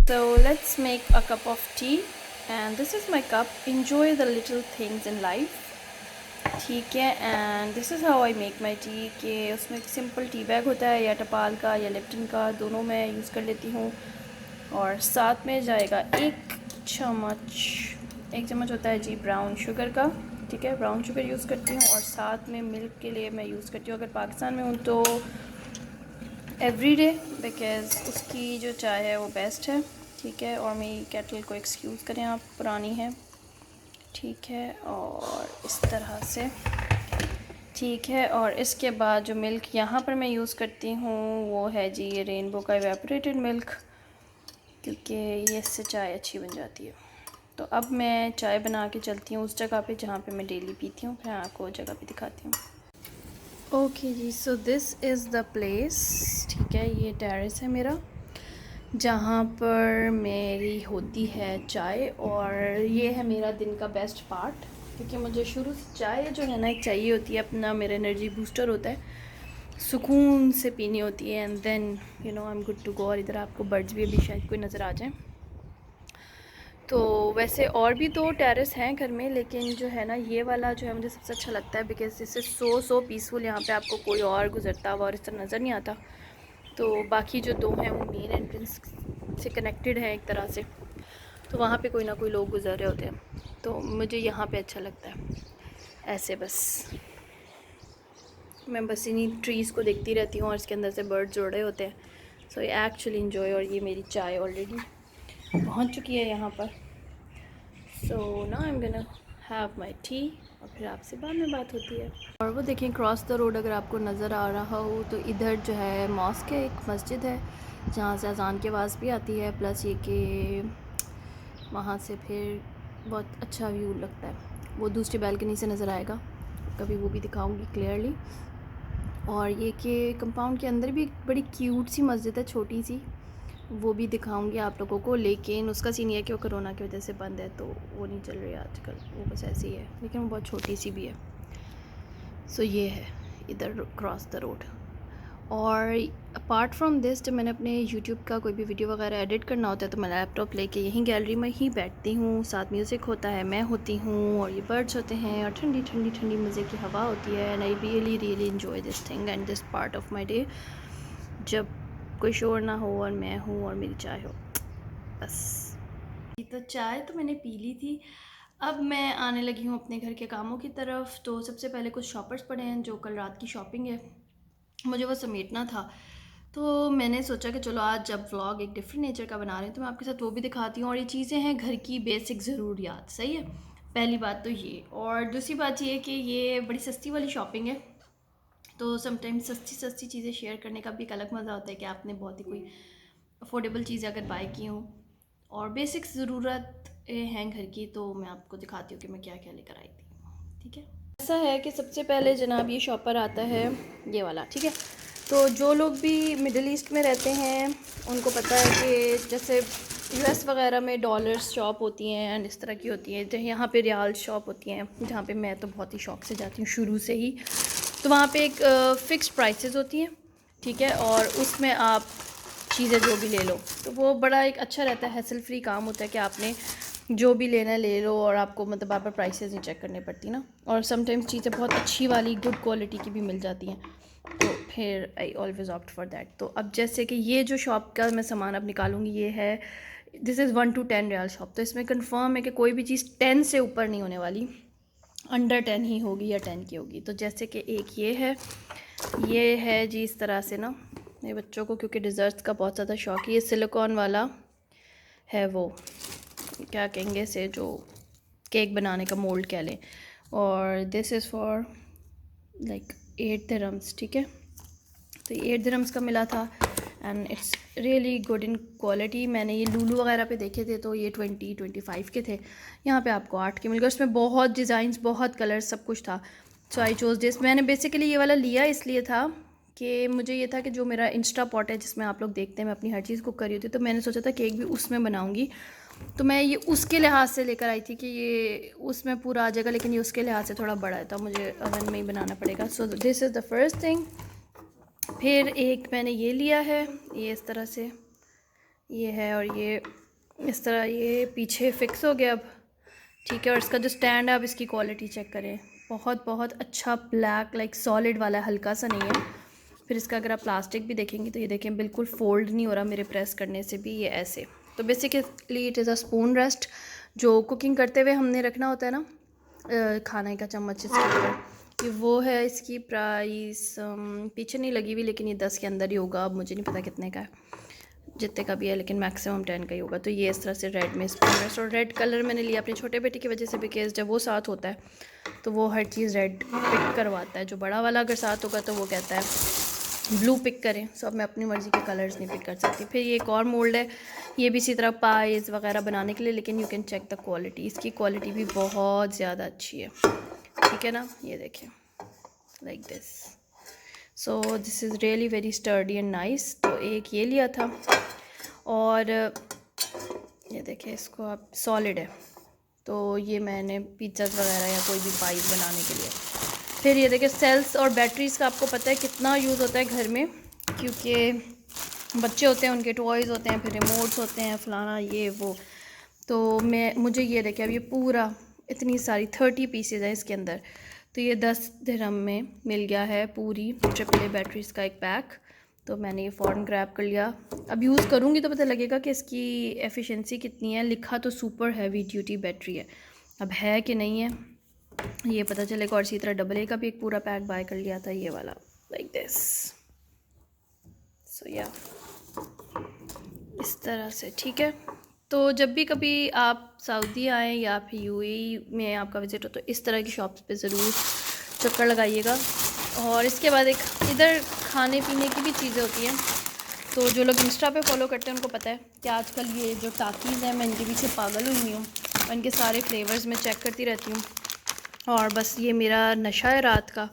So let's make a cup of tea and this is my cup. Enjoy the little things in life. ठीक है and this is how I make my T कि उसमें एक simple tea bag होता है या टपाल का या लिप्टन का, दोनों मैं यूज़ कर लेती हूँ। और साथ में जाएगा एक चम्मच होता है जी ब्राउन शुगर का। ठीक है, ब्राउन शुगर यूज़ करती हूँ। और साथ में मिल्क के लिए मैं यूज़ करती हूँ, अगर पाकिस्तान में हूँ तो एवरी डे, बिकॉज़ उसकी जो चाय है वो बेस्ट है। ठीक है, और मेरी केटल को एक्सक्यूज़ करें आप, पुरानी है। ठीक है, और इस तरह से ठीक है। और इसके बाद जो मिल्क यहाँ पर मैं यूज़ करती हूँ वो है जी ये रेनबो का इवेपोरेटेड मिल्क, क्योंकि ये इससे चाय अच्छी बन जाती है। तो अब मैं चाय बना के चलती हूँ उस जगह पे जहाँ पे मैं डेली पीती हूँ, फिर आपको वो जगह भी दिखाती हूँ। Okay ji, so this is the place. ठीक है, ये टेरेस है मेरा जहाँ पर मेरी होती है चाय। और ये है मेरा दिन का बेस्ट पार्ट, क्योंकि मुझे शुरू से चाय जो है ना एक चाहिए होती है, अपना मेरा एनर्जी बूस्टर होता है, सुकून से पीनी होती है and then I am good to go. और इधर आपको बर्ड्स भी अभी शायद कोई नज़र आ जाए। तो वैसे और भी तो टेरेस हैं घर में, लेकिन जो है ना ये वाला जो है मुझे सबसे अच्छा लगता है, because this is so peaceful. यहाँ पे आपको कोई और गुजरता हुआ और इस तरह नज़र नहीं आता। तो बाकी जो दो हैं वो मेन एंट्रेंस से कनेक्टेड हैं एक तरह से, तो वहाँ पे कोई ना कोई लोग गुजर रहे होते हैं। तो मुझे यहाँ पे अच्छा लगता है ऐसे, बस मैं बस इन्हीं ट्रीज़ को देखती रहती हूँ और इसके अंदर से बर्ड्स उड़ रहे होते हैं। सो आई एक्चुअली इन्जॉय। और ये मेरी चाय ऑलरेडी पहुँच चुकी है यहाँ पर। So now I am gonna have my T और फिर आपसे बाद में बात होती है। और वो देखें क्रॉस द रोड, अगर आपको नज़र आ रहा हो तो इधर जो है मॉस्क है, एक मस्जिद है जहाँ से अजान की आवाज़ भी आती है, प्लस ये कि वहाँ से फिर बहुत अच्छा व्यू लगता है। वो दूसरी बैल्कनी से नज़र आएगा, कभी वो भी दिखाऊंगी क्लियरली। और ये कि कंपाउंड के अंदर भी एक बड़ी क्यूट सी मस्जिद है, छोटी सी, वो भी दिखाऊंगी आप लोगों को। लेकिन उसका सीन ये है कि वो कोरोना की वजह से बंद है, तो वो नहीं चल रही है आजकल, वो बस ऐसी है, लेकिन वो बहुत छोटी सी भी है। सो ये है इधर क्रॉस द रोड। और अपार्ट फ्रॉम दिस, जब मैंने अपने यूट्यूब का कोई भी वीडियो वगैरह एडिट करना होता है तो मैं लैपटॉप लेके यहीं गैलरी में ही बैठती हूँ, साथ म्यूज़िक होता है, मैं होती हूँ और ये बर्ड्स होते हैं और ठंडी ठंडी ठंडी मज़े की हवा होती है। And I really really enjoy this thing and this part of my day, जब कोई शोर ना हो और मैं हूँ और मेरी चाय हो, बस। तो चाय तो मैंने पी ली थी, अब मैं आने लगी हूँ अपने घर के कामों की तरफ। तो सबसे पहले कुछ शॉपर्स पड़े हैं, जो कल रात की शॉपिंग है, मुझे वो समेटना था। तो मैंने सोचा कि चलो आज जब व्लॉग एक डिफरेंट नेचर का बना रहे हैं तो मैं आपके साथ वो भी दिखाती हूँ। और ये चीज़ें हैं घर की बेसिक ज़रूरियात, सही है, पहली बात तो ये। और दूसरी बात ये कि ये बड़ी सस्ती वाली शॉपिंग है, तो समटाइम्स सस्ती सस्ती चीज़ें शेयर करने का भी एक अलग मज़ा होता है कि आपने बहुत ही कोई अफोर्डेबल चीज़ें अगर बाय की हों और बेसिक ज़रूरत हैं घर की, तो मैं आपको दिखाती हूँ कि मैं क्या क्या लेकर आई थी। ठीक है, ऐसा है कि सबसे पहले जनाब ये शॉपर आता है ये वाला। ठीक है, तो जो लोग भी मिडल ईस्ट में रहते हैं उनको पता है कि जैसे यूएस वगैरह में डॉलर्स शॉप होती हैं एंड इस तरह की होती हैं, जहाँ यहाँ पे रियाल शॉप होती हैं, जहाँ पे मैं तो बहुत ही शौक से जाती हूँ शुरू से ही। तो वहाँ पे एक फ़िक्स्ड प्राइसेस होती हैं। ठीक है, और उसमें आप चीज़ें जो भी ले लो, तो वो बड़ा एक अच्छा रहता है, हैसल फ्री काम होता है कि आपने जो भी लेना है ले लो और आपको मतलब बार बार प्राइसेस नहीं चेक करनी पड़ती ना। और समटाइम्स चीज़ें बहुत अच्छी वाली गुड क्वालिटी की भी मिल जाती हैं, तो फिर I always opt for that. तो अब जैसे कि ये जो शॉप का मैं सामान अब निकालूंगी, ये है this is 1 to 10 riyal shop. तो इसमें कंफर्म है कि कोई भी चीज़ 10 से ऊपर नहीं होने वाली, अंडर 10 ही होगी या 10 की होगी। तो जैसे कि एक ये है जी इस तरह से ना, मेरे बच्चों को क्योंकि डिज़र्ट्स का बहुत ज़्यादा शौक है, ये सिलिकॉन वाला है, वो क्या कहेंगे इसे, जो केक बनाने का मोल्ड कह लें। और this is for like 8 dirhams. ठीक है, तो ये 8 दिरहम्स का मिला था and it's really good in quality. मैंने ये लूलू वगैरह पे देखे थे तो ये 20-25 के थे, यहाँ पे आपको 8 के मिल गए। उसमें बहुत डिज़ाइंस, बहुत कलर्स, सब कुछ था। सो आई चोज़ दिस। मैंने बेसिकली ये वाला लिया इसलिए था कि मुझे ये था कि जो मेरा इंस्टा पॉट है जिसमें आप लोग देखते हैं मैं अपनी हर चीज़ कुक कर रही होती, तो मैंने सोचा था केक भी उसमें बनाऊँगी, तो मैं ये उसके लिहाज से लेकर आई थी कि ये उसमें पूरा आ जाएगा, लेकिन ये उसके लिहाज से थोड़ा बड़ा है तो मुझे ओवन में ही बनाना पड़ेगा। सो this is the first thing. फिर एक मैंने ये लिया है, ये इस तरह से ये है और ये इस तरह ये पीछे फिक्स हो गया अब, ठीक है। और इसका जो स्टैंड है, आप इसकी क्वालिटी चेक करें, बहुत बहुत अच्छा ब्लैक लाइक सॉलिड वाला है, हल्का सा नहीं है। फिर इसका अगर आप प्लास्टिक भी देखेंगे तो ये देखें बिल्कुल फोल्ड नहीं हो रहा मेरे प्रेस करने से भी, ये ऐसे। तो basically it is a spoon rest, जो कुकिंग करते हुए हमने रखना होता है ना, खाने का चम्मच इसके ऊपर, ये वो है। इसकी प्राइस पीछे नहीं लगी हुई, लेकिन ये 10 के अंदर ही होगा, अब मुझे नहीं पता कितने का है, जितने का भी है, लेकिन मैक्सिमम 10 का ही होगा। तो ये इस तरह से रेड में स्पून रेस्ट, और रेड कलर मैंने लिया अपने छोटे बेटे की वजह से, बिकॉज जब वो साथ होता है तो वो हर चीज़ रेड पिक करवाता है। जो बड़ा वाला अगर साथ होगा तो वो कहता है ब्लू पिक करें। सो अब मैं अपनी मर्ज़ी के कलर्स नहीं पिक कर सकती। फिर ये एक और मोल्ड है, ये भी इसी तरह पाइज़ वगैरह बनाने के लिए, लेकिन you can check the quality, इसकी क्वालिटी भी बहुत ज़्यादा अच्छी है, ठीक है ना। ये देखें like this, so this is really very sturdy and nice. तो एक ये लिया था, और ये देखें इसको आप, सॉलिड है, तो ये मैंने पिज़्ज़ाज़ वगैरह या कोई भी पाइज़ बनाने के लिए। फिर ये देखिए सेल्स और बैटरीज़ का आपको पता है कितना यूज़ होता है घर में, क्योंकि बच्चे होते हैं, उनके टॉयज़ होते हैं, फिर रिमोट्स होते हैं, फलाना ये वो। तो मुझे ये देखिए अब ये पूरा इतनी सारी 30 पीसेज हैं इसके अंदर, तो ये 10 दिरहम में मिल गया है पूरी AAA बैटरीज़ का एक पैक। तो मैंने ये फ़ौरन ग्रैब कर लिया। अब यूज़ करूँगी तो पता लगेगा कि इसकी एफिशिएंसी कितनी है। लिखा तो सुपर हैवी ड्यूटी बैटरी है, अब है कि नहीं है ये पता चलेगा। और इसी तरह AA का भी एक पूरा पैक बाय कर लिया था, ये वाला लाइक दिस। सो या इस तरह से, ठीक है। तो जब भी कभी आप सऊदी आएँ या फिर UAE में आपका विज़िट हो तो इस तरह की शॉप्स पे ज़रूर चक्कर लगाइएगा। और इसके बाद एक इधर खाने पीने की भी चीज़ें होती हैं, तो जो लोग इंस्टा पे फॉलो करते हैं उनको पता है कि आजकल ये जो टाकीज़ हैं, मैं इनके पीछे पागल हुई हूँ, और इनके सारे फ्लेवर्स मैं चेक करती रहती हूँ, और बस ये मेरा नशा है रात का।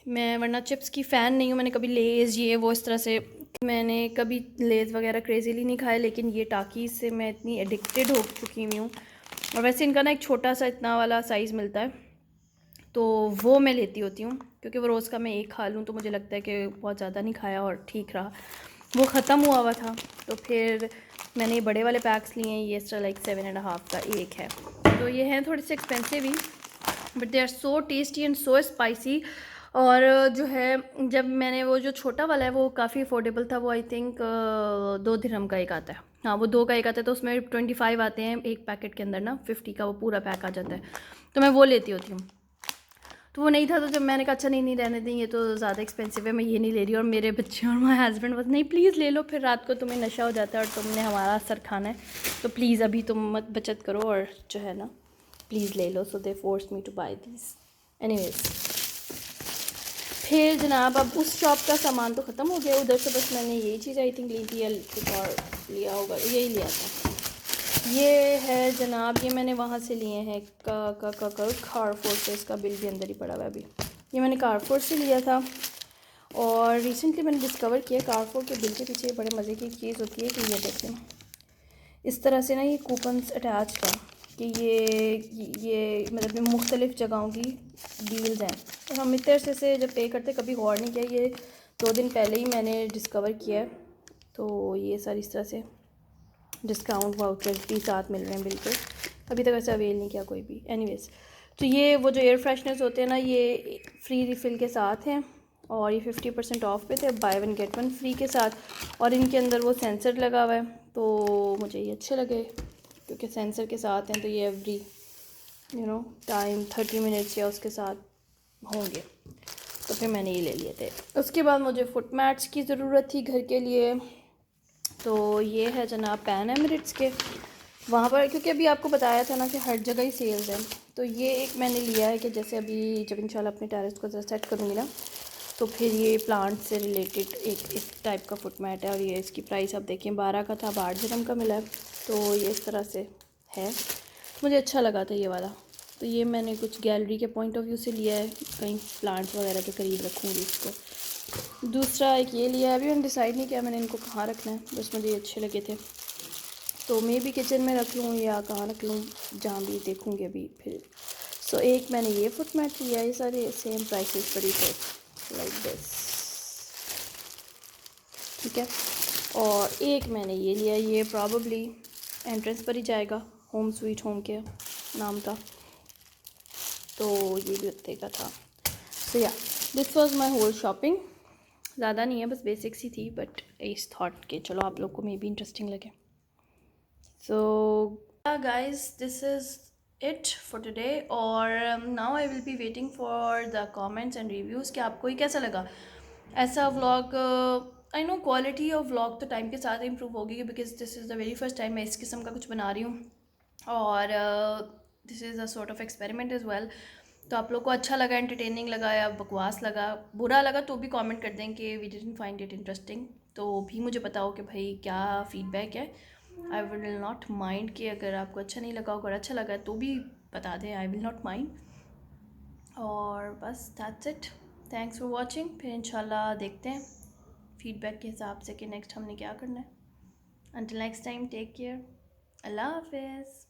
मैं वरना चिप्स की फ़ैन नहीं हूँ, मैंने कभी लेज़ ये वो इस तरह से, मैंने कभी लेज़ वगैरह क्रेज़ीली नहीं खाए, लेकिन ये टाकीज़ से मैं इतनी एडिक्टेड हो चुकी हुई हूँ। और वैसे इनका ना एक छोटा सा इतना वाला साइज़ मिलता है, तो वो मैं लेती होती हूँ, क्योंकि वो रोज़ का मैं एक खा लूँ तो मुझे लगता है कि बहुत ज़्यादा नहीं खाया और ठीक रहा। वो ख़त्म हुआ था, तो फिर मैंने ये बड़े वाले पैक्स लिए हैं, ये इस तरह लाइक 7.5 का एक है। तो ये हैं थोड़े से एक्सपेंसिव ही, but they are so tasty and so spicy. और जो है, जब मैंने वो जो छोटा वाला है वो काफ़ी अफोर्डेबल था, वो आई थिंक 2 दिरहम का एक आता है, हाँ वो 2 का एक आता है। तो उसमें 25 आते हैं एक पैकेट के अंदर ना, 50 का वो पूरा पैक आ जाता है, तो मैं वो लेती होती हूँ। तो वो नहीं था, तो जब मैंने कहा अच्छा नहीं रहने दें, ये तो ज़्यादा एक्सपेंसिव है, मैं ये नहीं ले रही। और मेरे बच्चे और माय हस्बैंड बस नहीं प्लीज़ ले लो, फिर रात को तुम्हें नशा हो जाता है और तुमने हमारा असर खाना है, तो प्लीज़ अभी तुम मत बचत करो और जो है ना प्लीज़ ले लो। So they force me to buy this anyways. फिर जनाब अब उस शॉप का सामान तो ख़त्म हो गया, उधर से बस मैंने यही चीज़ आई थिंक ली थी, या कुछ और लिया होगा, यही लिया था। ये है जनाब, ये मैंने वहाँ से लिए हैं कारफोर से, इसका बिल भी अंदर ही पड़ा हुआ है अभी। ये मैंने कारफोर से लिया था, और रिसेंटली मैंने डिस्कवर किया कारफोर के बिल के पीछे बड़े मज़े की चीज़ होती है कि ये देखें इस तरह से ना ये कूपन्स अटैच्ड हैं, कि ये मतलब मुख्तलिफ़ जगहों की डील्स हैं। तो हम इतने अरसे से जब पे करते कभी गौर नहीं किया, ये 2 दिन पहले ही मैंने डिस्कवर किया है। तो ये सारी इस तरह से डिस्काउंट वाउचर्स भी साथ मिल रहे हैं बिल्कुल, अभी तक ऐसा अवेल नहीं किया कोई भी। एनीवेज़, तो ये वो जो एयर फ्रेशनर्स होते हैं ना, ये फ्री रिफ़िल के साथ हैं, और ये 50% ऑफ पे थे, बाय 1 गेट 1 फ्री के साथ। और इनके अंदर वो सेंसर लगा हुआ है, तो मुझे ये अच्छे लगे क्योंकि सेंसर के साथ हैं, तो ये एवरी टाइम 30 मिनट्स या उसके साथ होंगे, तो फिर मैंने ये ले लिए थे। उसके बाद मुझे फुट मैट्स की ज़रूरत थी घर के लिए, तो ये है जनाब पैन एमिरेट्स के वहाँ पर, क्योंकि अभी आपको बताया था ना कि हर जगह ही सेल्स हैं। तो ये एक मैंने लिया है कि जैसे अभी जब इंशाल्लाह अपने टेरेस को सेट करूँगी ना, तो फिर ये प्लांट से रिलेटेड एक इस टाइप का फुट मैट है, और ये इसकी प्राइस आप देखें 12 का था, अब 8 दिरहम का मिला है। तो ये इस तरह से है, मुझे अच्छा लगा था ये वाला। तो ये मैंने कुछ गैलरी के पॉइंट ऑफ व्यू से लिया है, कहीं प्लांट्स वगैरह के करीब रखूँगी इसको। दूसरा एक ये लिया है, अभी मैंने डिसाइड नहीं किया मैंने इनको कहाँ रखना है, बस मुझे ये अच्छे लगे थे, तो मैं भी किचन में रख लूँ या कहाँ रख लूँ, जहाँ भी देखूँगी अभी फिर। सो एक मैंने ये फुट मैट लिया, ये सारे सेम प्राइसेस पर ही थे लाइक दिस, ठीक है। और एक मैंने ये लिया, ये प्रॉबली एंट्रेंस पर ही जाएगा, होम स्वीट होम के नाम का, तो ये भी उतने का था। So yeah this was my whole shopping. ज़्यादा नहीं है, बस बेसिक्स ही थी, बट इस थॉट के चलो आप लोग को मे बी इंटरेस्टिंग लगे। So guys this is it for today, और now I will be waiting for the comments and reviews कि आपको ये कैसा लगा ऐसा vlog. I know quality of vlog तो टाइम के साथ इम्प्रूव होगी, because this is the very first time मैं इस किस्म का कुछ बना रही हूँ, और this is a sort of experiment as well. तो आप लोग को अच्छा लगा, एंटरटेनिंग लगा या बकवास लगा, बुरा लगा तो भी कमेंट कर दें कि we didn't find it interesting, तो भी मुझे बताओ कि भाई क्या फ़ीडबैक है। आई विल नॉट माइंड कि अगर आपको अच्छा नहीं लगा, अगर अच्छा लगा तो भी बता दें, आई विल नॉट माइंड। और बस that's it, thanks for watching. फिर इंशाल्लाह देखते हैं फीडबैक के हिसाब से कि नेक्स्ट हमने क्या करना है। Until next time, take care, अल्लाह हाफिज़।